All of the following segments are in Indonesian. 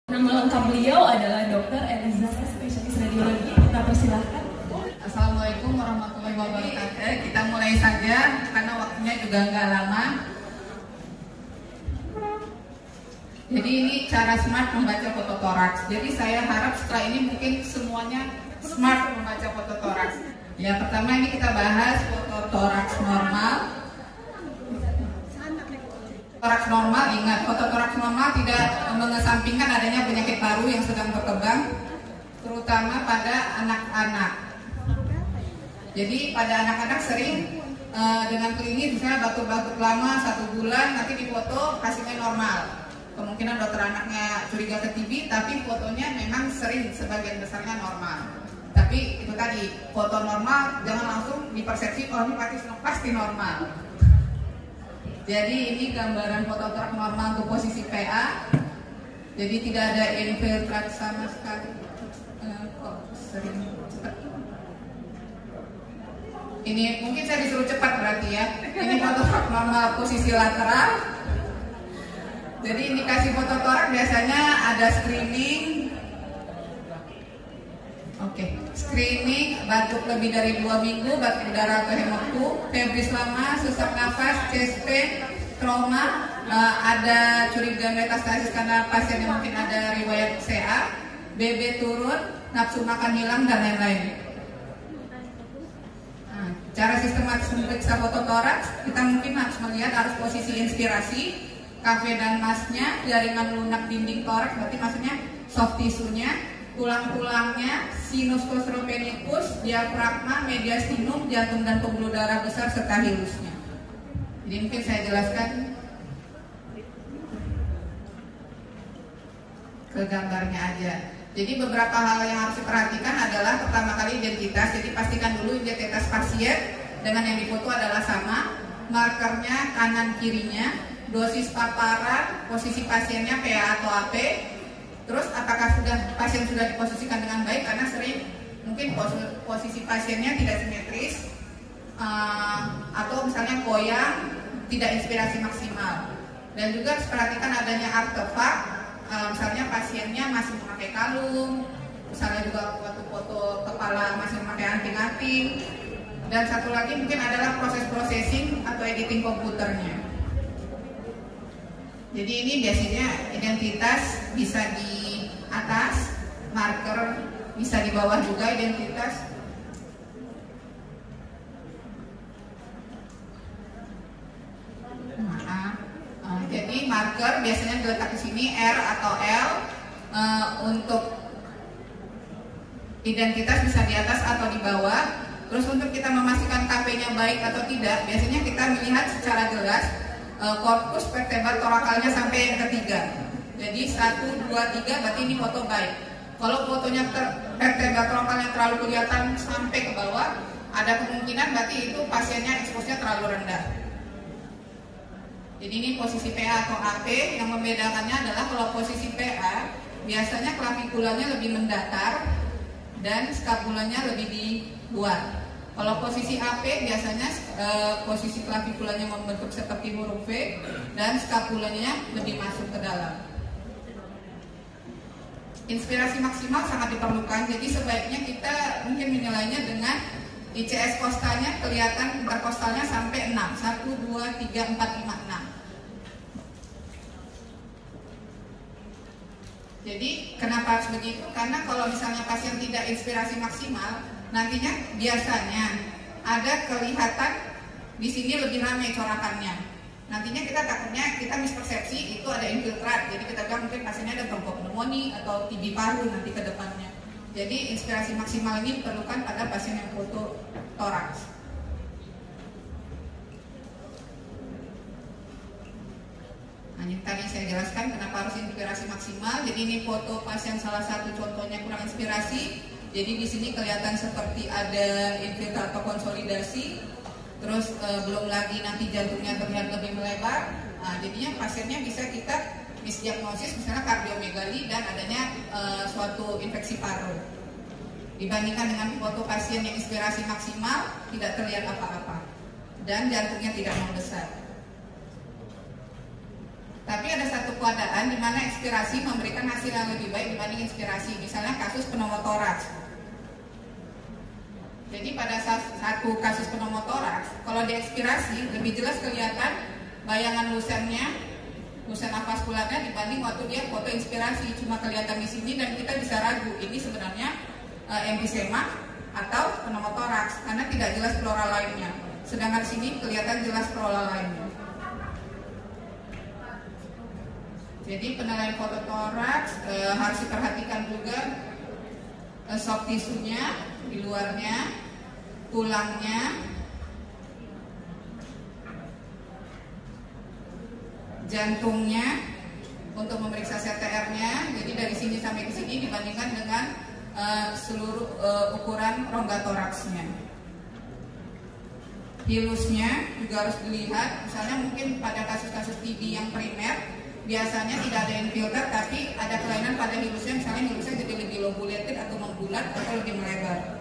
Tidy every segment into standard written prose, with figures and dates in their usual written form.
Nama lengkap beliau adalah Dr. Eliza, spesialis radiologi. Kita persilahkan. Assalamualaikum warahmatullahi wabarakatuh. Kita mulai saja karena waktunya juga nggak lama. Jadi ini cara smart membaca fototoraks. Jadi saya harap setelah ini mungkin semuanya smart membaca fototoraks. Ya, pertama ini kita bahas fototoraks normal. Toraks normal, ingat, fototoraks normal tidak mengesampingkan adanya penyakit paru yang sedang berkembang, terutama pada anak-anak. Jadi pada anak-anak sering dengan klinis misalnya batuk-batuk lama 1 bulan, nanti difoto hasilnya normal. Kemungkinan dokter anaknya curiga ke TB, tapi fotonya memang sering sebagian besarnya normal. Tapi itu tadi, foto normal jangan langsung dipersepsi, oh ini pasti normal. Jadi ini gambaran fototoraks normal untuk posisi PA. Jadi tidak ada infiltrasi sama sekali. Kok sering cepat? Ini mungkin saya disuruh cepat berarti ya. Ini fototoraks normal posisi lateral. Jadi indikasi fototoraks biasanya ada screening. Screening, batuk lebih dari 2 minggu, batuk udara atau hemoktu, febris lama, sesak nafas, chest pain, trauma, ada curiga metastasis karena pasien yang mungkin ada riwayat CA, BB turun, nafsu makan hilang, dan lain-lain. Cara sistematis memeriksa fototoraks, kita mungkin harus melihat harus posisi inspirasi, kafe dan masnya, jaringan lunak dinding toraks, berarti maksudnya soft tisunya, tulang-tulangnya, sinus claustrophonicus, diafragma, mediastinum, jantung dan pembuluh darah besar serta hilusnya. Jadi mungkin saya jelaskan ke gambarnya aja. Jadi beberapa hal yang harus diperhatikan adalah pertama kali identitas. Jadi pastikan dulu identitas pasien dengan yang difoto adalah sama, markernya kanan kirinya, dosis paparan, posisi pasiennya PA atau AP. Terus apakah pasien sudah diposisikan dengan baik, karena sering mungkin posisi pasiennya tidak simetris atau misalnya goyang, tidak inspirasi maksimal. Dan juga perhatikan adanya artefak, misalnya pasiennya masih memakai kalung, misalnya juga waktu foto kepala masih memakai anting-anting. Dan satu lagi mungkin adalah proses processing atau editing komputernya. Jadi ini biasanya identitas bisa di atas, marker bisa di bawah juga identitas. Jadi marker biasanya diletak di sini R atau L. Untuk identitas bisa di atas atau di bawah. Terus untuk kita memastikan KP-nya baik atau tidak, biasanya kita melihat secara jelas korpus vertebral torakalnya sampai yang ketiga. Jadi 1, 2, 3 berarti ini foto baik. Kalau fotonya vertebral torakalnya terlalu kelihatan sampai ke bawah, ada kemungkinan berarti itu pasiennya eksposnya terlalu rendah. Jadi ini posisi PA atau AP. Yang membedakannya adalah kalau posisi PA biasanya klavikulanya lebih mendatar dan skapulanya lebih di luar. Kalau posisi AP biasanya posisi klavikulanya membentuk seperti huruf V dan skapulanya lebih masuk ke dalam. Inspirasi maksimal sangat diperlukan, jadi sebaiknya kita mungkin menilainya dengan ICS kostalnya kelihatan interkostalnya sampai 6, 1, 2, 3, 4, 5, 6. Jadi kenapa harus begitu? Karena kalau misalnya pasien tidak inspirasi maksimal, nantinya biasanya ada kelihatan di sini lebih ramai corakannya. Nantinya kita takutnya kita mispersepsi itu ada infiltrat. Jadi kita bilang mungkin pasiennya ada bronkopneumonia atau TB paru nanti ke depannya. Jadi inspirasi maksimal ini diperlukan pada pasien yang foto toraks. Nah, ini tadi saya jelaskan kenapa harus inspirasi maksimal. Jadi ini foto pasien salah satu contohnya kurang inspirasi. Jadi di sini kelihatan seperti ada infiltrat atau konsolidasi. Terus belum lagi nanti jantungnya terlihat lebih melebar. Nah, jadinya pasiennya bisa kita misdiagnosis misalnya kardiomegali dan adanya suatu infeksi paru. Dibandingkan dengan foto pasien yang inspirasi maksimal tidak terlihat apa-apa dan jantungnya tidak membesar. Tapi ada satu keadaan di mana ekspirasi memberikan hasil yang lebih baik dibanding inspirasi. Misalnya kasus pneumotoraks. Jadi pada satu kasus pneumotoraks, kalau diekspirasi lebih jelas kelihatan bayangan lusen avaskularnya dibanding waktu dia foto inspirasi. Cuma kelihatan di sini dan kita bisa ragu ini sebenarnya emfisema atau pneumotoraks karena tidak jelas pleural lainnya. Sedangkan di sini kelihatan jelas pleural lainnya. Jadi penilaian fototoraks harus diperhatikan juga soft tisunya di luarnya, tulangnya, jantungnya untuk memeriksa CTR-nya. Jadi dari sini sampai ke sini dibandingkan dengan seluruh ukuran rongga toraksnya. Hilusnya juga harus dilihat. Misalnya mungkin pada kasus-kasus TB yang primer biasanya tidak ada infilter, tapi ada kelainan pada hilusnya. Misalnya hilusnya jadi lebih lobulated atau membulat atau lebih melebar.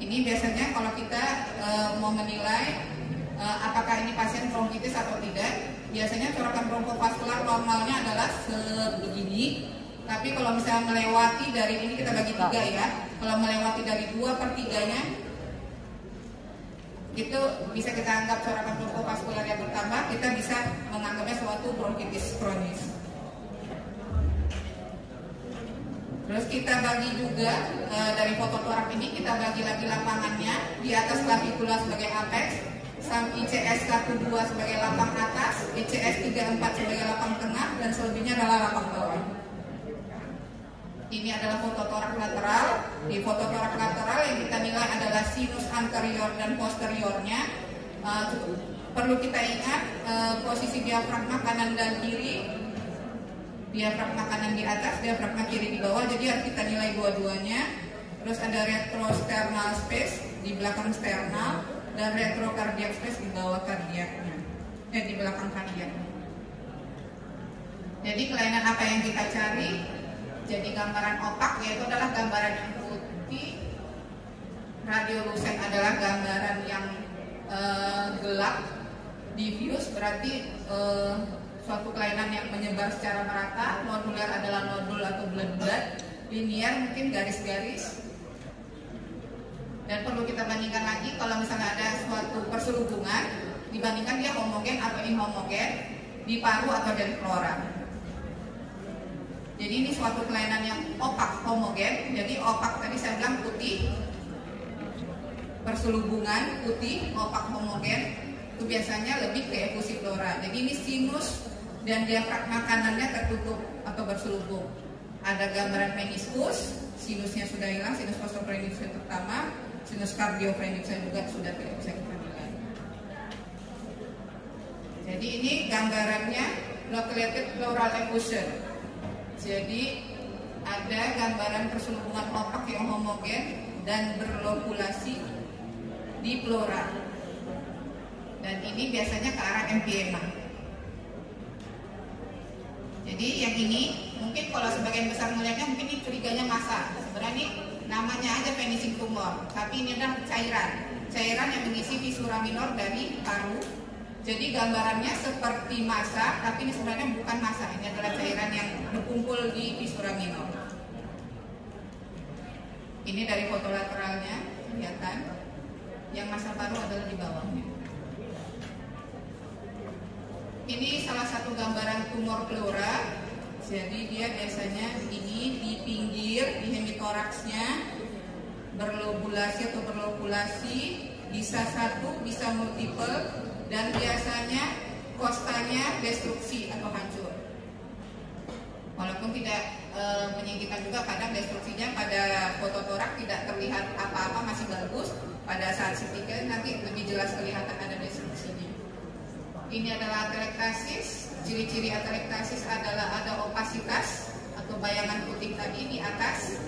Ini biasanya kalau kita mau menilai apakah ini pasien bronkitis atau tidak, biasanya corakan bronkofaskular normalnya adalah sebegini. Tapi kalau misalnya melewati dari ini, kita bagi 3 ya. Kalau melewati dari 2/3-nya, itu bisa kita anggap corakan bronkofaskular yang bertambah. Kita bisa menganggapnya suatu bronkitis kronis. Terus kita bagi juga dari foto torak ini, kita bagi lagi lapangannya. Di atas clavicula sebagai apex, ICS 1-2 sebagai lapang atas, ICS 3-4 sebagai lapang tengah, dan selebihnya adalah lapang bawah. Ini adalah foto torak lateral. Di foto torak lateral yang kita nilai adalah sinus anterior dan posteriornya. Perlu kita ingat posisi diafragma kanan dan kiri. Diafragma kanan di atas, diafragma kiri di bawah. Jadi harus kita nilai dua-duanya. Terus ada retrosternal space di belakang sternal dan retrocardiac space di bawah kardiaknya. Di belakang kardiaknya. Jadi kelainan apa yang kita cari? Jadi gambaran opak yaitu adalah gambaran yang putih. Radiolucent adalah gambaran yang gelap. Diffuse berarti suatu kelainan yang menyebar secara merata. Nodular adalah nodul atau blood. Linear mungkin garis-garis. Dan perlu kita bandingkan lagi kalau misalnya ada suatu perselubungan, dibandingkan dia homogen atau inhomogen di paru atau dari pleura. Jadi ini suatu kelainan yang opak homogen. Jadi opak tadi saya bilang putih, perselubungan putih, opak homogen itu biasanya lebih ke efusi pleura. Jadi ini sinus dan diafragma kanannya tertutup atau berselubung. Ada gambaran meniskus, sinusnya sudah hilang, sinus posofrenixia pertama, sinus cardiofrenixia juga sudah tidak bisa kita nilai. Jadi ini gambarannya loculated pleural effusion. Jadi ada gambaran perselubungan opak yang homogen dan berlokulasi di pleura. Dan ini biasanya ke arah emphysema. Jadi yang ini mungkin kalau sebagian besar melihatnya mungkin ini curiganya massa. Sebenarnya ini namanya aja finishing tumor, tapi ini adalah cairan yang mengisi viscera minor dari paru. Jadi gambarannya seperti massa, tapi ini sebenarnya bukan massa. Ini adalah cairan yang berkumpul di viscera minor. Ini dari foto lateralnya kelihatan. Yang massa paru adalah di bawahnya. Ini salah satu gambaran tumor pleura. Jadi dia biasanya begini di pinggir, di hemitoraksnya berlobulasi atau berlokulasi, bisa satu, bisa multiple, dan biasanya kostanya destruksi atau hancur. Walaupun tidak menyingkirkan juga kadang destruksinya pada foto torak tidak terlihat apa-apa, masih bagus. Pada saat CT nanti lebih jelas kelihatan ada destruksinya. Ini adalah atelektasis. Ciri-ciri atelektasis adalah ada opasitas atau bayangan putih tadi di atas.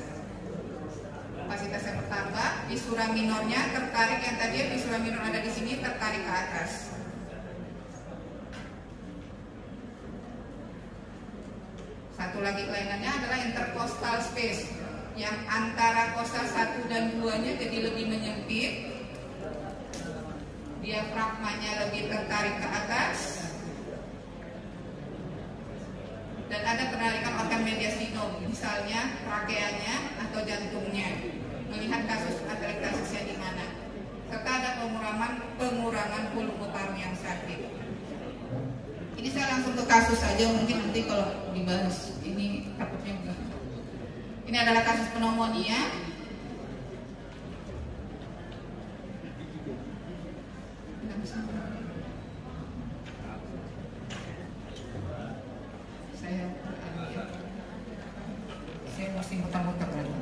Opasitasnya bertambah. Viscera minornya tertarik, yang tadi viscera minor ada di sini tertarik ke atas. Satu lagi kelainannya adalah intercostal space, yang antara kostal 1 dan 2-nya jadi lebih menyempit. Diafragmanya lebih tertarik ke atas. Dan ada penarikan organ mediastinum, misalnya trakeanya atau jantungnya, melihat kasus atelektasisnya di mana. Serta ada pengurangan pulung paru yang sakit. Ini saya langsung ke kasus saja, mungkin nanti kalau dibahas ini takutnya enggak. Ini adalah kasus pneumonia. Saya mesti muter-muter lagi.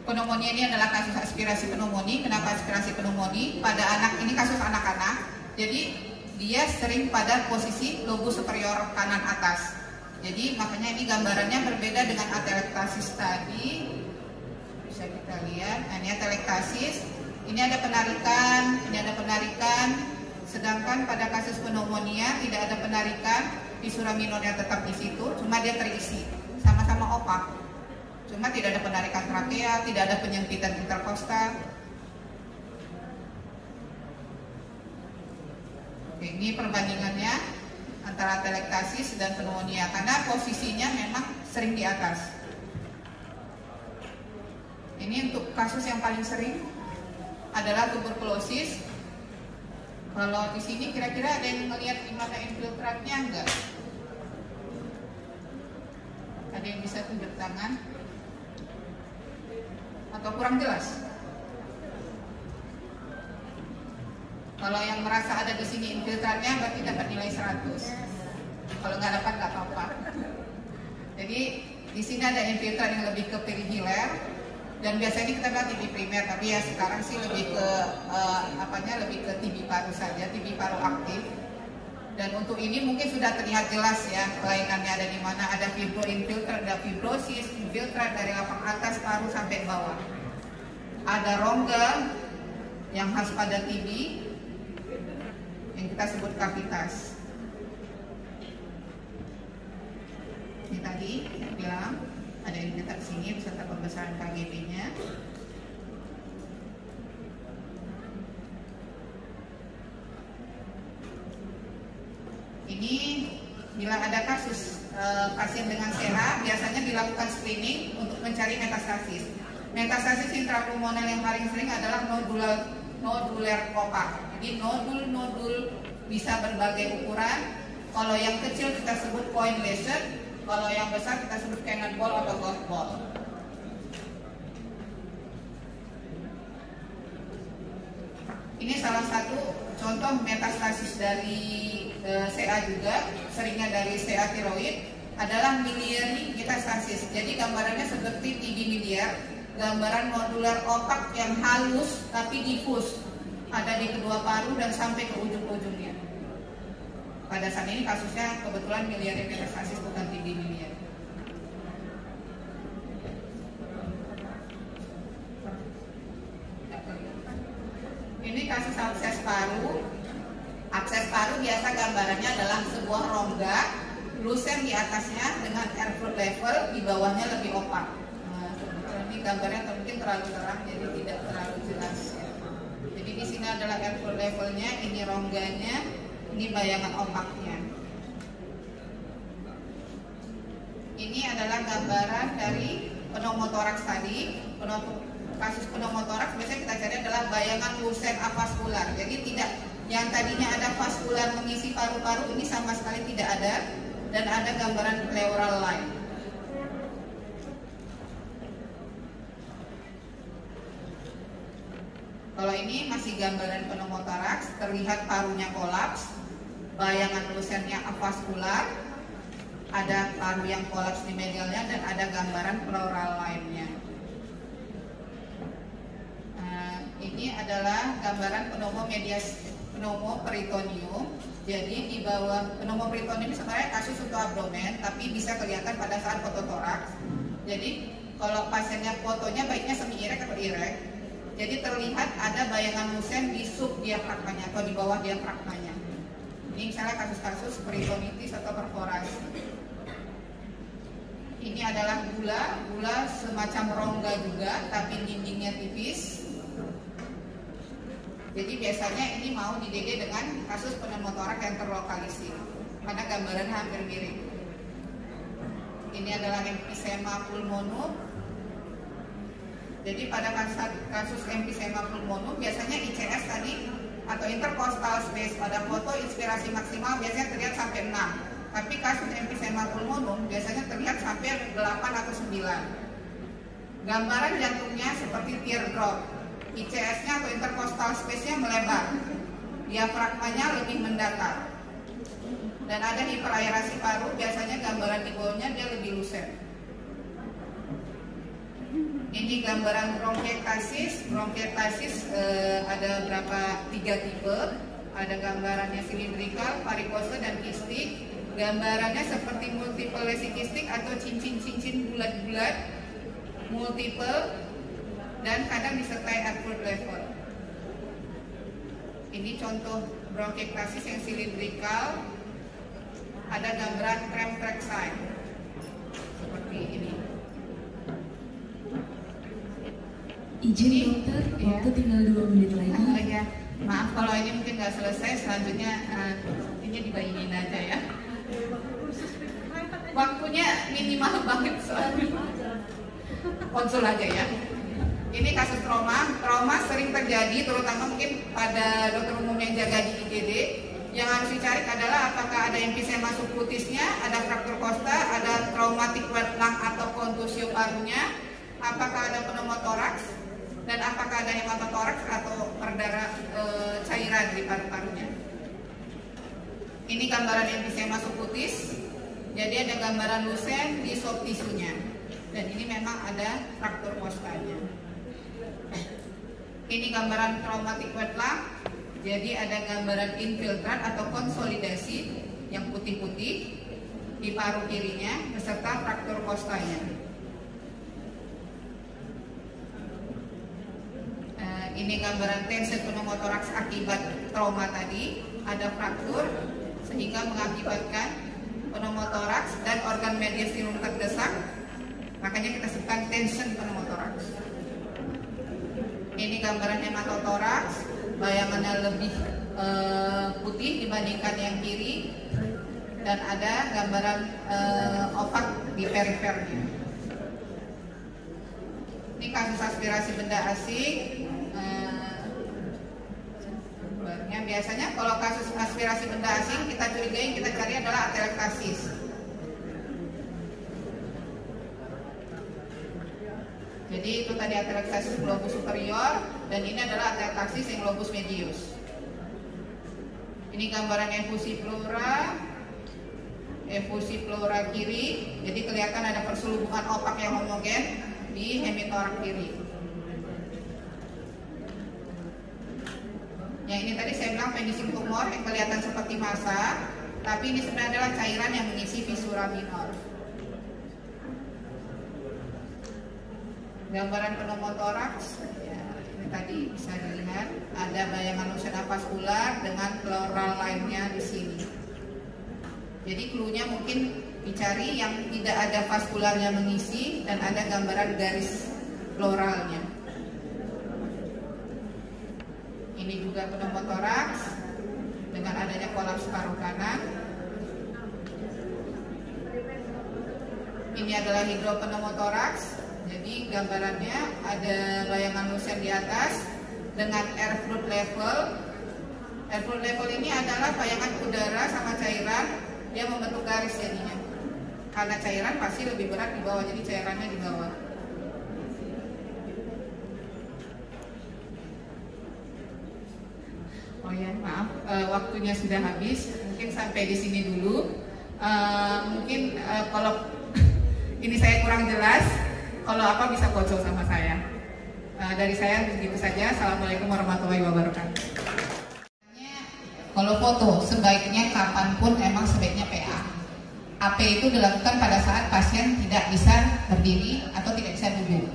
Pneumonia ini adalah kasus aspirasi pneumonia. Kenapa aspirasi pneumonia? Pada anak ini kasus anak-anak. Jadi dia sering pada posisi lobu superior kanan atas. Jadi makanya ini gambarannya berbeda dengan atelektasis tadi. Bisa kita lihat. Nah, ini atelektasis. Ini ada penarikan, ini ada penarikan. Sedangkan pada kasus pneumonia tidak ada penarikan, visura minornya tetap di situ, cuma dia terisi, sama-sama opak. Cuma tidak ada penarikan trakea, tidak ada penyempitan interkostal. Oke, ini perbandingannya antara atelektasis dan pneumonia karena posisinya memang sering di atas. Ini untuk kasus yang paling sering adalah tuberkulosis. Kalau di sini kira-kira ada yang melihat di mana infiltratnya enggak? Ada yang bisa tunjuk tangan? Atau kurang jelas? Kalau yang merasa ada di sini infiltratnya berarti dapat nilai 100. Kalau nggak dapat nggak apa-apa. Jadi di sini ada infiltrat yang lebih ke perihiler. Dan biasanya kita bilang TB primer, tapi ya sekarang sih lebih ke lebih ke TB paru saja, TB paru aktif. Dan untuk ini mungkin sudah terlihat jelas ya kelainannya ada di mana, ada fibroinfiltrat, ada fibrosis, infiltrat dari lapang atas paru sampai bawah. Ada rongga yang khas pada TB yang kita sebut kavitas. Ini tadi saya bilang ada yang di sini beserta pembesaran KGB-nya. Ini bila ada kasus pasien dengan CH biasanya dilakukan screening untuk mencari metastasis. Metastasis intrapulmoner yang paling sering adalah nodular opak. Jadi nodul bisa berbagai ukuran. Kalau yang kecil kita sebut point lesion. Kalau yang besar kita sebut cannonball atau golf ball. Ini salah satu contoh metastasis dari CA juga, seringnya dari CA tiroid adalah miliary metastasis. Jadi gambarannya seperti TB miliar, gambaran nodular opak yang halus tapi difus, ada di kedua paru dan sampai ke ujung-ujungnya. Pada saat ini kasusnya kebetulan miliari metastasis bukan TB miliar. Ini kasus abses paru. Abses paru biasa gambarannya adalah sebuah rongga, lusen di atasnya dengan airflow level, di bawahnya lebih opak. Nah, ini gambarnya mungkin terlalu terang jadi tidak terlalu jelas. Ya. Jadi di sini adalah airflow levelnya, ini rongganya. Ini bayangan opaknya. Ini adalah gambaran dari pneumotoraks tadi. Kasus pneumotoraks biasanya kita cari adalah bayangan lusen avaskular. Jadi tidak yang tadinya ada vaskular mengisi paru-paru ini sama sekali tidak ada, dan ada gambaran pleural line. Kalau ini masih gambaran pneumotoraks, terlihat parunya kolaps. Bayangan lusennya avaskular, ada paru yang kolaps di medialnya dan ada gambaran pleural line-nya. Nah, ini adalah gambaran pneumoperitonium. Jadi di bawah pneumoperitonium sebenarnya kasus untuk abdomen, tapi bisa kelihatan pada saat fototoraks. Jadi kalau pasiennya fotonya baiknya semi irek atau irek. Jadi terlihat ada bayangan lusen di subdiafragmanya atau di bawah diafragmanya. Ini misalnya kasus-kasus peritonitis atau perforasi. Ini adalah gula semacam rongga juga, tapi dindingnya tipis. Jadi biasanya ini mau di-DD dengan kasus pneumotoraks yang terlokalisir, karena gambarannya hampir mirip. Ini adalah emphysema pulmonum. Jadi pada kasus emphysema pulmonum biasanya ICS tadi atau intercostal space pada foto inspirasi maksimal biasanya terlihat sampai 6. Tapi kasus emphysema pulmonum biasanya terlihat sampai 8 atau 9. Gambaran jantungnya seperti teardrop. ICS-nya atau intercostal space-nya melebar. Diafragmanya lebih mendatar. Dan ada hiperaerasi paru, biasanya gambaran di bawahnya dia lebih luset. Ini gambaran bronkiektasis. Bronkiektasis ada berapa? 3 tipe. Ada gambarannya silindrikal, varikose, dan kistik. Gambarannya seperti multiple lesi kistik atau cincin-cincin bulat-bulat, multiple, dan kadang disertai upward level. Ini contoh bronkiektasis yang silindrikal. Ada gambaran cramp track sign seperti ini. Izin dokter, waktu tinggal 2 menit lagi. Ya, maaf kalau ini mungkin nggak selesai. Selanjutnya ini dibayangin aja ya. Waktunya minimal banget soalnya. Konsul aja ya. Ini kasus trauma. Trauma sering terjadi, terutama mungkin pada dokter umum yang jaga di IGD. Yang harus dicari adalah apakah ada emphysema subcutisnya, ada fraktur kosta, ada traumatic wet lung atau kontusio parunya, apakah ada pneumotoraks, dan apakah ada hematotoraks atau perdara cairan di paru-parunya. Ini gambaran emphysema subcutis. Jadi ada gambaran lusen di soft tisunya. Dan ini memang ada fraktur kostanya. Ini gambaran traumatic wet lung. Jadi ada gambaran infiltrat atau konsolidasi yang putih-putih di paru kirinya beserta fraktur kostanya. Ini gambaran tension pneumotoraks akibat trauma tadi. Ada fraktur sehingga mengakibatkan pneumotoraks dan organ mediastinum terdesak. Makanya kita sebutkan tension pneumotoraks. Ini gambaran hematotoraks, bayangannya lebih putih dibandingkan yang kiri, dan ada gambaran opak di perifernya. Ini kasus aspirasi benda asing. Biasanya kalau kasus aspirasi benda asing kita curigai, kita cari adalah atelektasis. Jadi itu tadi atelektasis globus superior, dan ini adalah atelektasis yang globus medius. Ini gambaran efusi pleura kiri. Jadi kelihatan ada perselubungan opak yang homogen di hemitorak kiri. Yang ini tadi saya bilang penising tumor yang kelihatan seperti massa, tapi ini sebenarnya adalah cairan yang mengisi visura minor. Gambaran pneumotoraks, ya, ini tadi bisa dilihat ada bayangan lusen avaskular dengan pleural line-nya di sini. Jadi clue-nya mungkin dicari yang tidak ada vaskularnya mengisi dan ada gambaran garis pleuralnya. Ini juga pneumotoraks dengan adanya kolaps paru kanan. Ini adalah hidropneumotoraks. Jadi gambarannya ada bayangan lusen di atas dengan air fluid level. Air fluid level ini adalah bayangan udara sama cairan yang membentuk garis jadinya. Karena cairan pasti lebih berat di bawah, jadi cairannya di bawah. Oh ya, maaf, waktunya sudah habis. Mungkin sampai di sini dulu. Mungkin kalau ini saya kurang jelas, kalau apa bisa kocok sama saya. Dari saya begitu saja. Assalamualaikum warahmatullahi wabarakatuh. Kalau foto sebaiknya kapanpun emang sebaiknya PA. AP itu dilakukan pada saat pasien tidak bisa berdiri atau tidak bisa duduk.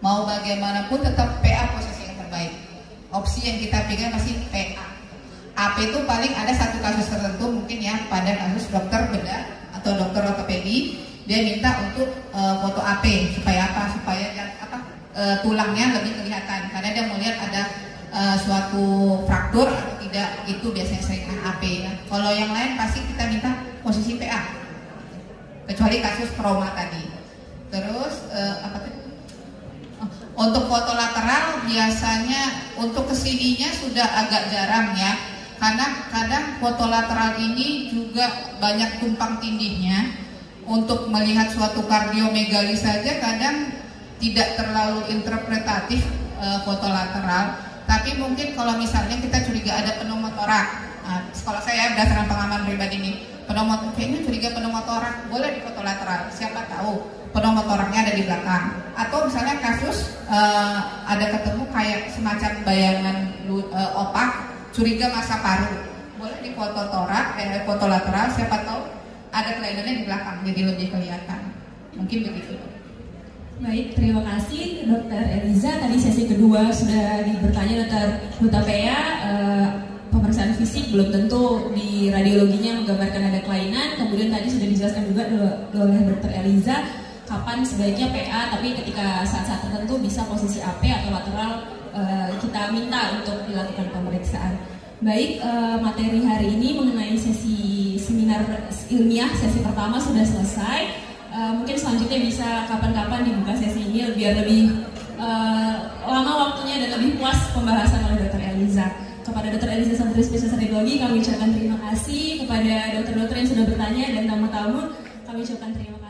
Mau bagaimanapun tetap PA posisi yang terbaik. Opsi yang kita pilih pasti PA. AP itu paling ada satu kasus tertentu mungkin ya, pada kasus dokter bedah atau dokter ortopedi. Dia minta untuk foto AP supaya apa? Supaya tulangnya lebih kelihatan, karena dia mau lihat ada suatu fraktur atau tidak. Itu biasanya sering AP ya. Kalau yang lain pasti kita minta posisi PA. kecuali kasus trauma tadi. Terus apa tadi? Untuk foto lateral biasanya untuk kesininya sudah agak jarang ya, karena kadang foto lateral ini juga banyak tumpang tindihnya. Untuk melihat suatu kardiomegali saja kadang tidak terlalu interpretatif foto lateral, tapi mungkin kalau misalnya kita curiga ada pneumotorak, sekolah saya berdasarkan pengalaman pribadi ini, kayaknya curiga pneumotorak, boleh di foto lateral, siapa tahu pneumotoraknya ada di belakang. Atau misalnya kasus ada ketemu kayak semacam bayangan opak, curiga masa paru, boleh di foto foto lateral, siapa tahu ada kelainannya di belakang, jadi lebih kelihatan. Mungkin begitu. Baik, terima kasih Dokter Eliza. Tadi sesi kedua sudah bertanya Dokter Hutapea, pemeriksaan fisik belum tentu di radiologinya menggambarkan ada kelainan. Kemudian tadi sudah dijelaskan juga oleh Dokter Eliza kapan sebaiknya PA, tapi ketika saat-saat tertentu bisa posisi AP atau lateral kita minta untuk dilakukan pemeriksaan. Baik, materi hari ini mengenai sesi seminar ilmiah sesi pertama sudah selesai. Mungkin selanjutnya bisa kapan-kapan dibuka sesi ini biar lebih lama waktunya dan lebih puas pembahasan oleh Dr. Eliza. Kepada Dr. Eliza Santri Spesialis Radiologi kami ucapkan terima kasih, kepada dokter-dokter yang sudah bertanya dan tamu-tamu kami ucapkan terima kasih.